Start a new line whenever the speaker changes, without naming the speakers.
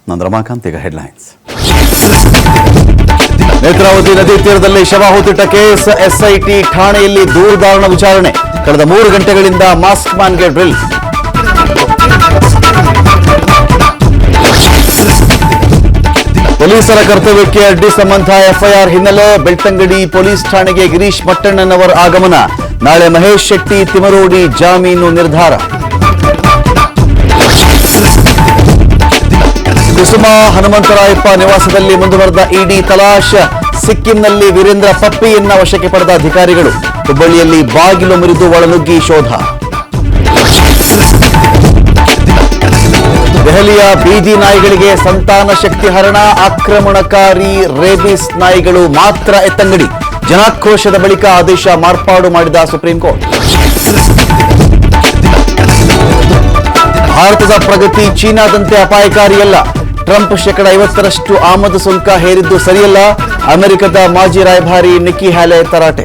ನಾನು ರಮಾಕಾಂತ್. ಈಗ ಹೆಡ್ಲೈನ್ಸ್. ನೇತ್ರಾವತಿ ನದಿ ತೀರದಲ್ಲಿ ಶವ ಹೂತಿಟ್ಟ ಕೇಸ್, ಎಸ್ಐಟಿ ಠಾಣೆಯಲ್ಲಿ ದೂರುದಾರನ ವಿಚಾರಣೆ. ಕಳೆದ 3 ಗಂಟೆಗಳಿಂದ ಮಾಸ್ಕ್ ಮ್ಯಾನ್ಗೆ ಡ್ರಿಲ್. ಪೊಲೀಸರ ಕರ್ತವ್ಯಕ್ಕೆ ಅಡ್ಡಿ ಸಂಬಂಧ ಎಫ್ಐಆರ್ ಹಿನ್ನೆಲೆ ಬೆಳ್ತಂಗಡಿ ಪೊಲೀಸ್ ಠಾಣೆಗೆ ಗಿರೀಶ್ ಮಟ್ಟಣ್ಣನವರ ಆಗಮನ. ನಾಳೆ ಮಹೇಶ್ ಶೆಟ್ಟಿ ತಿಮರೋಡಿ ಜಾಮೀನು ನಿರ್ಧಾರ. ಕುಸುಮ ಹನುಮಂತರಾಯಪ್ಪ ನಿವಾಸದಲ್ಲಿ ಮುಂದುವರೆದ ಇಡಿ ತಲಾಶ್. ಸಿಕ್ಕಿಂನಲ್ಲಿ ವೀರೇಂದ್ರ ಪಪ್ಪಿಯನ್ನ ವಶಕ್ಕೆ ಪಡೆದ ಅಧಿಕಾರಿಗಳು. ಹುಬ್ಬಳ್ಳಿಯಲ್ಲಿ ಬಾಗಿಲು ಮುರಿದು ಒಳನುಗ್ಗಿ ಶೋಧ. ದೆಹಲಿಯ ಬೀದಿ ನಾಯಿಗಳಿಗೆ ಸಂತಾನ ಶಕ್ತಿ ಹರಣ. ಆಕ್ರಮಣಕಾರಿ ರೇಬಿಸ್ ನಾಯಿಗಳು ಮಾತ್ರ ಎತ್ತಂಗಡಿ. ಜನಾಕ್ರೋಶದ ಬಳಿಕ ಆದೇಶ ಮಾರ್ಪಾಡು ಮಾಡಿದ ಸುಪ್ರೀಂ ಕೋರ್ಟ್. ಭಾರತದ ಪ್ರಗತಿ ಚೀನಾದಂತೆ ಅಪಾಯಕಾರಿಯಲ್ಲ. ಟ್ರಂಪ್ 50% ಆಮದು ಸುಂಕ ಹೇರಿದ್ದು ಸರಿಯಲ್ಲ. ಅಮೆರಿಕದ ಮಾಜಿ ರಾಯಭಾರಿ ನಿಕ್ಕಿ ಹ್ಯಾಲೆ ತರಾಟೆ.